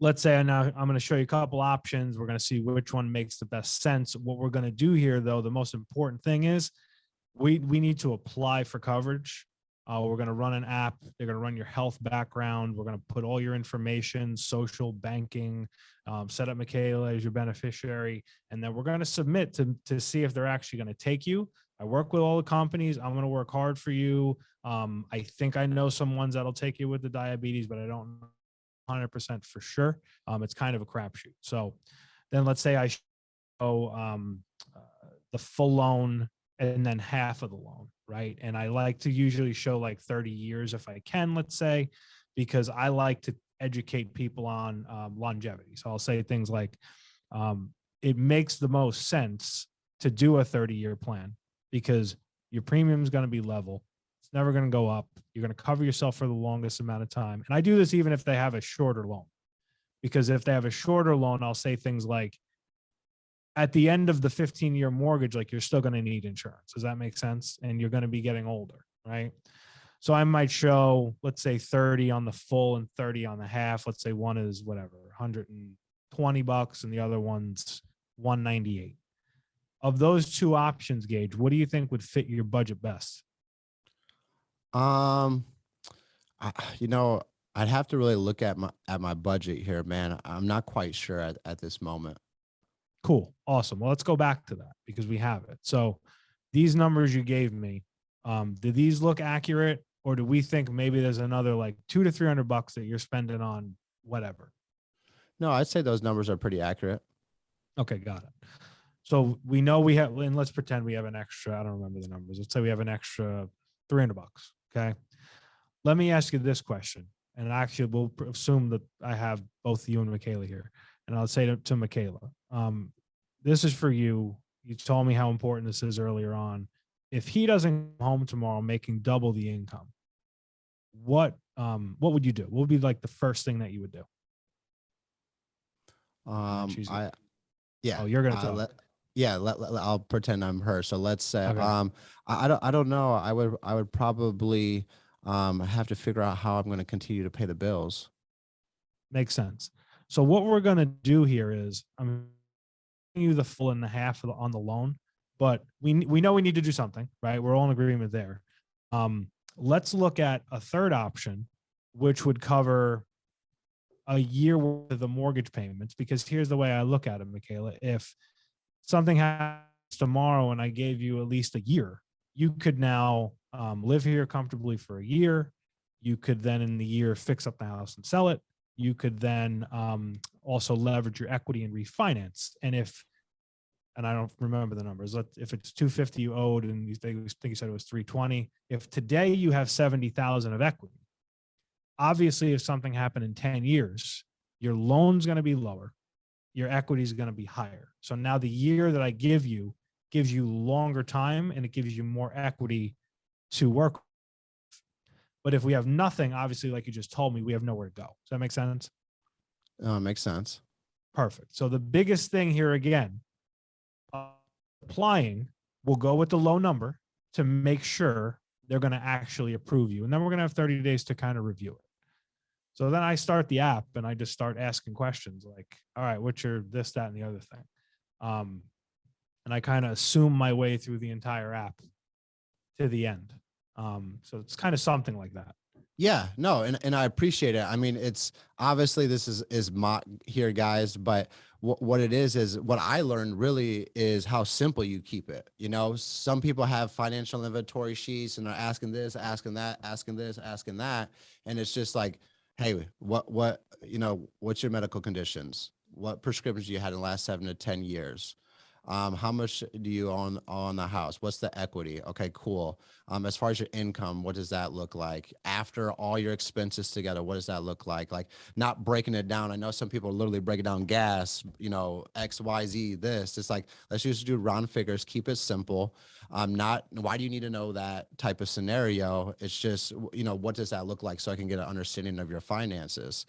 let's say now I'm going to show you a couple options. We're going to see which one makes the best sense. What we're going to do here, though, the most important thing is we need to apply for coverage We're going to run an app. They're going to run your health background. We're going to put all your information, social, banking, set up Michaela as your beneficiary. And then we're going to submit to see if they're actually going to take you. I work with all the companies. I'm going to work hard for you. I think I know some ones that'll take you with the diabetes, but I don't know 100% for sure. It's kind of a crapshoot. So then let's say I show the full loan and then half of the loan, right? And I like to usually show like 30 years if I can, let's say, because I like to educate people on longevity. So I'll say things like, it makes the most sense to do a 30-year plan because your premium is going to be level. It's never going to go up. You're going to cover yourself for the longest amount of time. And I do this even if they have a shorter loan, because if they have a shorter loan, I'll say things like, at the end of the 15-year mortgage, like you're still going to need insurance. Does that make sense? And you're going to be getting older, right? So I might show, let's say 30 on the full and 30 on the half. Let's say one is whatever, $120 and the other one's $198. Of those two options, Gage, what do you think would fit your budget best? I'd have to really look at my budget here, man. I'm not quite sure at this moment. Cool. Awesome. Well, let's go back to that because we have it. So these numbers you gave me, do these look accurate, or do we think maybe there's another like $200 to $300 that you're spending on whatever? No, I'd say those numbers are pretty accurate. Okay. Got it. So we know we have, and let's pretend we have an extra, I don't remember the numbers. Let's say we have an extra $300. Okay. Let me ask you this question. And actually we'll assume that I have both you and Michaela here. And I'll say to Michaela, this is for you. You told me how important this is earlier on. If he doesn't come home tomorrow making double the income, what would you do? What would be like the first thing that you would do? Yeah. Oh, you're gonna tell. I'll pretend I'm her. So let's say, Okay. I don't know. I would probably have to figure out how I'm going to continue to pay the bills. Makes sense. So what we're going to do here is I'm giving you the full and the half on the loan, but we know we need to do something, right? We're all in agreement there. Let's look at a third option, which would cover a year worth of the mortgage payments, because here's the way I look at it, Michaela. If something happens tomorrow and I gave you at least a year, you could now live here comfortably for a year. You could then in the year fix up the house and sell it. You could then also leverage your equity and refinance. And I don't remember the numbers. If it's 250 you owed, and you think you said it was 320. If today you have 70,000 of equity, obviously if something happened in 10 years, your loan's going to be lower, your equity is going to be higher. So now the year that I give you gives you longer time and it gives you more equity to work with. But if we have nothing, obviously, like you just told me, we have nowhere to go. Does that make sense? Makes sense. Perfect. So the biggest thing here again, applying, we'll go with the low number to make sure they're going to actually approve you. And then we're going to have 30 days to kind of review it. So then I start the app and I just start asking questions like, all right, what's your this, that, and the other thing? And I kind of assume my way through the entire app to the end. So it's kind of something like that. Yeah, no, and I appreciate it. I mean, it's obviously this is mock here, guys, but what it is what I learned really is how simple you keep it. You know, some people have financial inventory sheets and they're asking this, asking that, asking this, asking that, and it's just like, hey, what's your medical conditions? What prescriptions you had in the last 7 to 10 years? How much do you own on the house? What's the equity? Okay, cool. As far as your income, what does that look like? After all your expenses together, what does that look like? Like not breaking it down. I know some people literally break it down gas, X, Y, Z, this. It's like, let's just do round figures, keep it simple. Not, why do you need to know that type of scenario? It's just, what does that look like so I can get an understanding of your finances?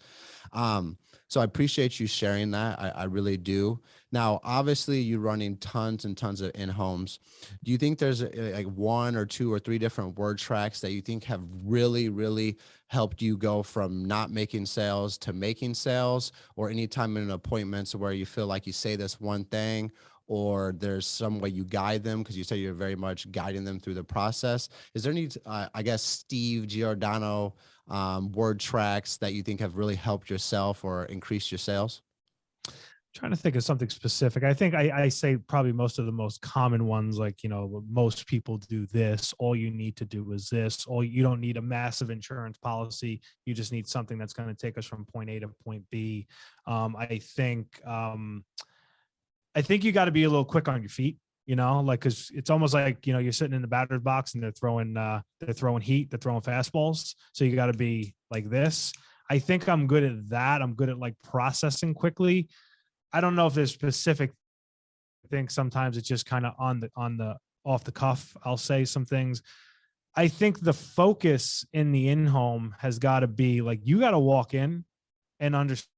So I appreciate you sharing that. I really do. Now, obviously you're running tons and tons of in-homes. Do you think there's like 1 or 2 or 3 different word tracks that you think have really, really helped you go from not making sales to making sales, or any time in appointments where you feel like you say this one thing or there's some way you guide them, because you say you're very much guiding them through the process. Is there any, I guess, Steve Giordano word tracks that you think have really helped yourself or increased your sales? Trying to think of something specific. I think I say probably most of the most common ones, like, most people do this. All you need to do is this. You don't need a massive insurance policy. You just need something that's going to take us from point A to point B. I think you got to be a little quick on your feet, like, cause it's almost like, you're sitting in the batter's box and they're throwing heat, they're throwing fastballs. So you got to be like this. I think I'm good at that. I'm good at like processing quickly. I don't know if there's specific things. Sometimes it's just kind of on the off the cuff. I'll say some things. I think the focus in the in-home has got to be like, you got to walk in and understand,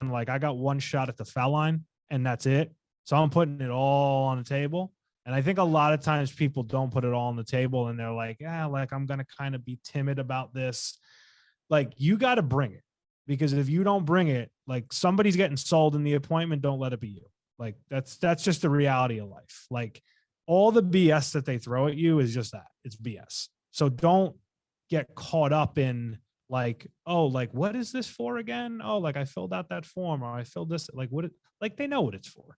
like, I got one shot at the foul line and that's it. So I'm putting it all on the table. And I think a lot of times people don't put it all on the table and they're like, like, I'm going to kind of be timid about this. Like, you got to bring it, because if you don't bring it, like, somebody's getting sold in the appointment, don't let it be you. Like, that's just the reality of life. Like, all the BS that they throw at you is just that, it's BS. So don't get caught up in like, oh, like, what is this for again? Oh, like, I filled out that form, or I filled this, like, like, they know what it's for.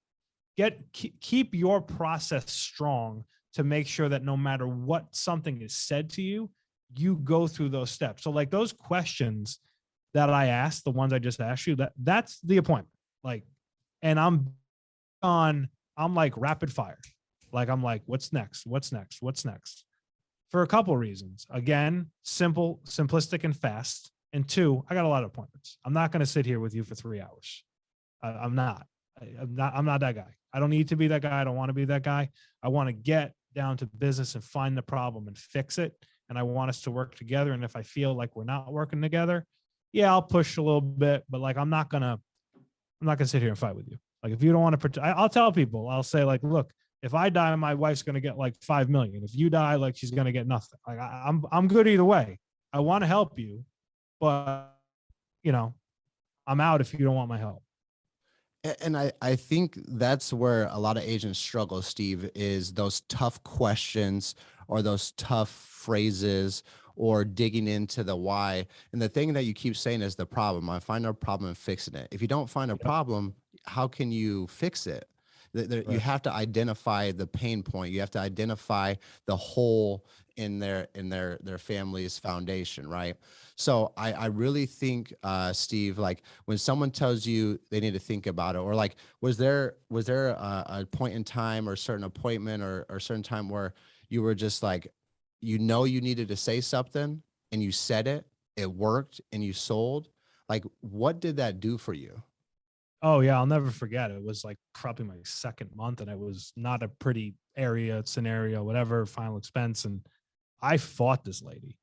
Keep your process strong to make sure that no matter what something is said to you, you go through those steps. So like those questions that I asked, the ones I just asked you, that's the appointment. Like, and I'm like rapid fire. Like, I'm like, what's next? What's next? What's next? For a couple of reasons. Again, simplistic and fast. And two, I got a lot of appointments. I'm not going to sit here with you for 3 hours. I'm not that guy. I don't need to be that guy. I don't want to be that guy. I want to get down to business and find the problem and fix it. And I want us to work together. And if I feel like we're not working together, yeah, I'll push a little bit, but like, I'm not gonna sit here and fight with you. Like, if you don't want to I'll tell people, I'll say like, look, if I die, my wife's going to get like 5 million. If you die, like, she's going to get nothing. Like, I'm good either way. I want to help you, but I'm out if you don't want my help. And I think that's where a lot of agents struggle, Steve, is those tough questions or those tough phrases or digging into the why. And the thing that you keep saying is the problem. I find a problem and fixing it. If you don't find a problem, how can you fix it? You have to identify the pain point. You have to identify the hole in their family's foundation, right? So I really think, Steve, like, when someone tells you they need to think about it, or like, was there a point in time or a certain appointment or a certain time where you were just like, you needed to say something and you said it, it worked, and you sold? Like, what did that do for you? Oh yeah, I'll never forget. It was like probably my second month, and it was not a pretty scenario, whatever, final expense. And I fought this lady,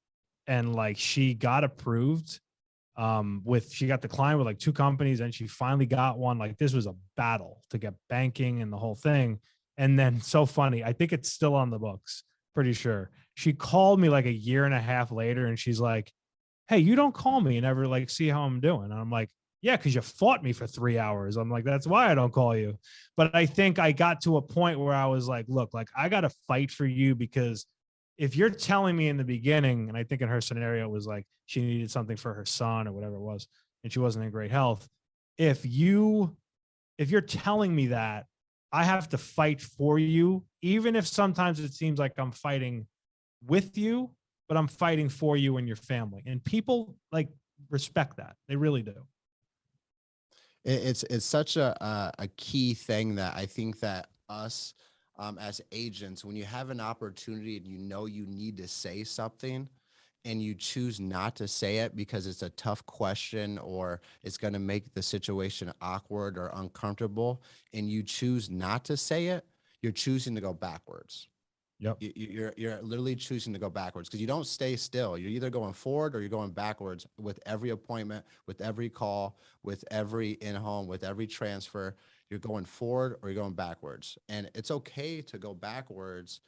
and like, she got approved. She got declined with like 2 companies, and she finally got one. Like, this was a battle to get banking and the whole thing. And then, so funny, I think it's still on the books, pretty sure. She called me like a year and a half later, and she's like, hey, you don't call me and ever like see how I'm doing. And I'm like, yeah, because you fought me for 3 hours. I'm like, that's why I don't call you. But I think I got to a point where I was like, look, like, I got to fight for you, because if you're telling me in the beginning, and I think in her scenario, it was like she needed something for her son or whatever it was, and she wasn't in great health. If you're telling me that, I have to fight for you, even if sometimes it seems like I'm fighting with you, but I'm fighting for you and your family. And people like respect that. They really do. It's such a key thing that I think that us, as agents, when you have an opportunity and you need to say something and you choose not to say it because it's a tough question or it's going to make the situation awkward or uncomfortable, and you choose not to say it, you're choosing to go backwards. Yep. You're literally choosing to go backwards, because you don't stay still. You're either going forward or you're going backwards with every appointment, with every call, with every in-home, with every transfer. You're going forward or you're going backwards. And it's okay to go backwards,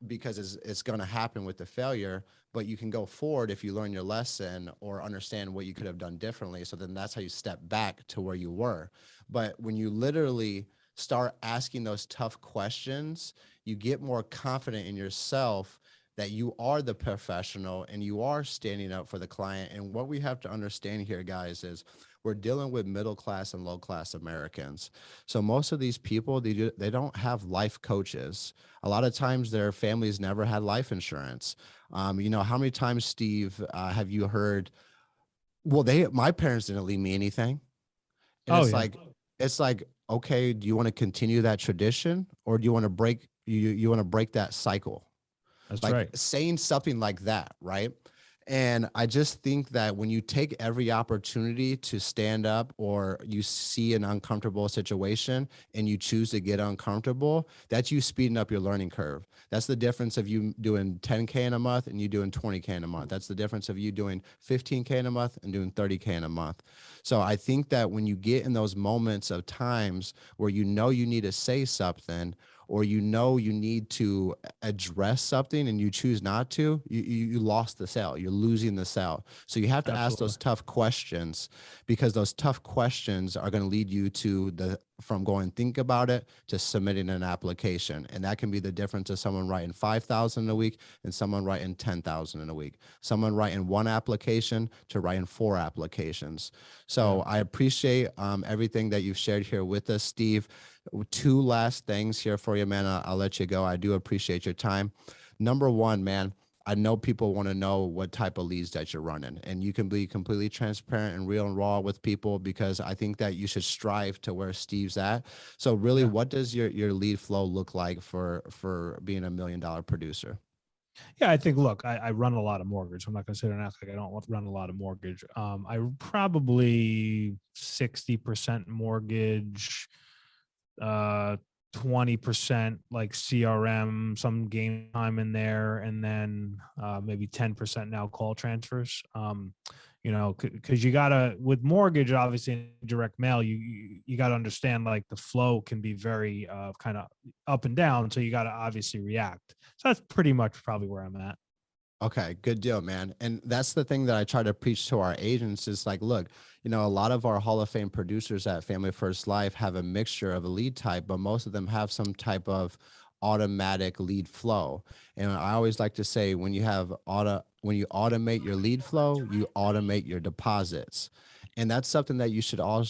because it's going to happen with the failure, but you can go forward if you learn your lesson or understand what you could have done differently. So then that's how you step back to where you were. But when you literally start asking those tough questions, you get more confident in yourself that you are the professional and you are standing up for the client. And what we have to understand here, guys, is we're dealing with middle class and low class Americans. So most of these people, they don't have life coaches. A lot of times their families never had life insurance. How many times, Steve, have you heard, well, my parents didn't leave me anything. And Oh yeah, it's like, okay, do you want to continue that tradition, or do you want to you want to break that cycle? that's Like right. saying something like that, right? And I just think that when you take every opportunity to stand up, or you see an uncomfortable situation and you choose to get uncomfortable, that's you speeding up your learning curve. That's the difference of you doing 10K in a month and you doing 20K in a month. That's the difference of you doing 15K in a month and doing 30K in a month. So I think that when you get in those moments of times where you need to say something, or you need to address something and you choose not to, you lost the sale. You're losing the sale. So you have to ask Absolutely. those tough questions, because those tough questions are going to lead you from going think about it to submitting an application. And that can be the difference of someone writing 5,000 a week and someone writing 10,000 in a week. Someone writing one application to writing 4 applications. So Yeah. I appreciate everything that you've shared here with us, Steve. 2 last things here for you, man. I'll let you go. I do appreciate your time. Number 1, man, I know people want to know what type of leads that you're running, and you can be completely transparent and real and raw with people, because I think that you should strive to where Steve's at. So really, Yeah. what does your lead flow look like for being $1 million producer? Yeah, I think, look, I run a lot of mortgage. I'm not going to sit there and act like I don't run a lot of mortgage. I probably 60% mortgage, 20% like CRM, some game time in there, and then maybe 10% now call transfers. Because you gotta, with mortgage, obviously in direct mail, you gotta understand, like, the flow can be very kind of up and down, so you gotta obviously react. So that's pretty much probably where I'm at. Okay, good deal, man. And that's the thing that I try to preach to our agents is like, look, a lot of our Hall of Fame producers at Family First Life have a mixture of a lead type, but most of them have some type of automatic lead flow. And I always like to say, when you automate your lead flow, you automate your deposits. And that's something that you should all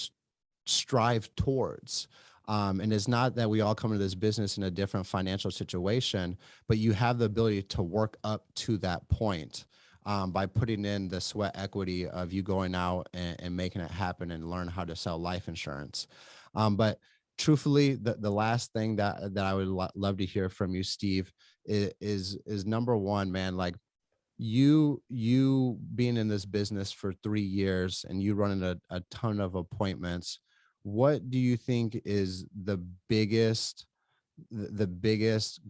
strive towards. And it's not that we all come into this business in a different financial situation, but you have the ability to work up to that point by putting in the sweat equity of you going out and making it happen and learn how to sell life insurance. But truthfully, the last thing that I would love to hear from you, Steve, is number 1, man, like, you being in this business for 3 years and you running a ton of appointments, what do you think is the biggest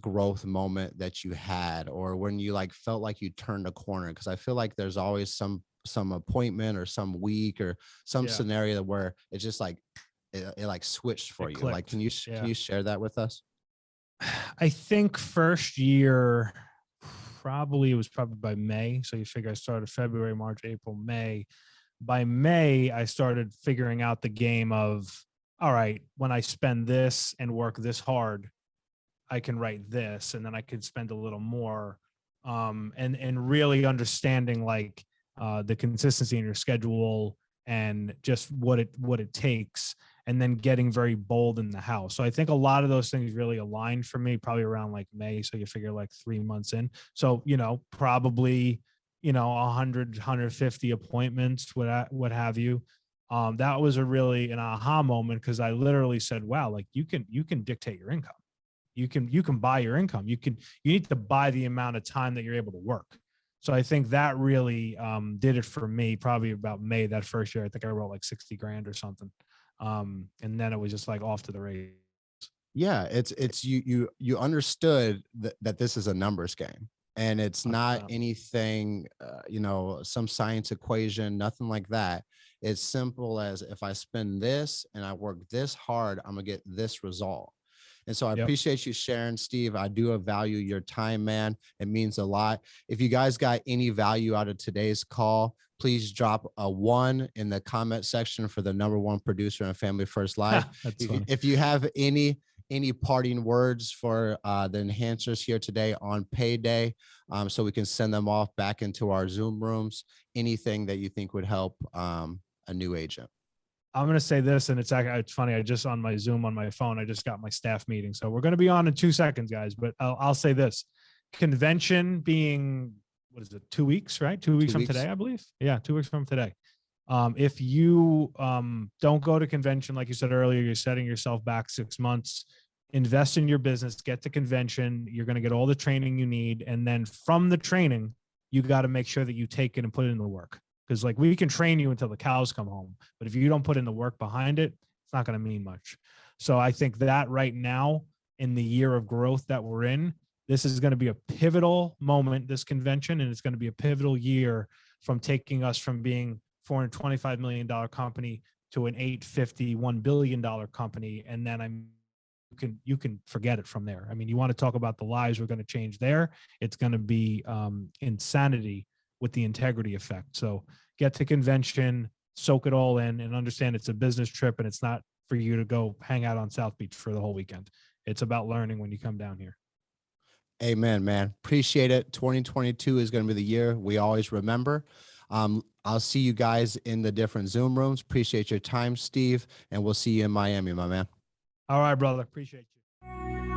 growth moment that you had, or when you like felt like you turned a corner? Because I feel like there's always some appointment or some week or some Yeah, scenario where it's just like it like switched for it you. Like, clicked. can Yeah. you share that with us? I think first year, probably it was probably by May. So you figure I started February, March, April, May. By May, I started figuring out the game of, all right, when I spend this and work this hard, I can write this, and then I could spend a little more. And really understanding, like, the consistency in your schedule and just what it takes, and then getting very bold in the house. So I think a lot of those things really aligned for me probably around like May. So you figure like 3 months in. So, probably, 100, 150 appointments, what have you. That was a really an aha moment, because I literally said, wow, like, you can dictate your income. You can buy your income. You need to buy the amount of time that you're able to work. So I think that really did it for me. Probably about May that first year, I think I wrote like 60 grand or something. And then it was just like off to the race. Yeah, it's you understood that this is a numbers game, and it's not 100%. anything, some science equation, nothing like that. It's simple as, if I spend this and I work this hard, I'm gonna get this result. And so I Yep. appreciate you sharing, Steve. I do value your time, man. It means a lot. If you guys got any value out of today's call, please drop a 1 in the comment section for the #1 producer in Family First Life. That's funny. If you have any parting words for the enhancers here today on payday, so we can send them off back into our Zoom rooms, anything that you think would help a new agent. I'm going to say this, and it's funny. I just on my Zoom on my phone, I just got my staff meeting. So we're going to be on in 2 seconds, guys, but I'll say this: convention being, what is it, 2 weeks, right? 2 weeks from today, I believe. Yeah. 2 weeks from today. If you don't go to convention, like you said earlier, you're setting yourself back 6 months. Invest in your business, get to convention. You're going to get all the training you need. And then from the training, you got to make sure that you take it and put it in the work. Because like we can train you until the cows come home, but if you don't put in the work behind it, it's not going to mean much. So I think that right now in the year of growth that we're in, this is going to be a pivotal moment, this convention, and it's going to be a pivotal year from taking us from being $425 million company to an $851 billion company. And then you can forget it from there. I mean, you want to talk about the lives we're going to change there. It's going to be insanity with the integrity effect. So get to convention, soak it all in, and understand it's a business trip and it's not for you to go hang out on South Beach for the whole weekend. It's about learning when you come down here. Amen, man. Appreciate it. 2022 is going to be the year we always remember. I'll see you guys in the different Zoom rooms. Appreciate your time, Steve, and we'll see you in Miami, my man. All right, brother. Appreciate you.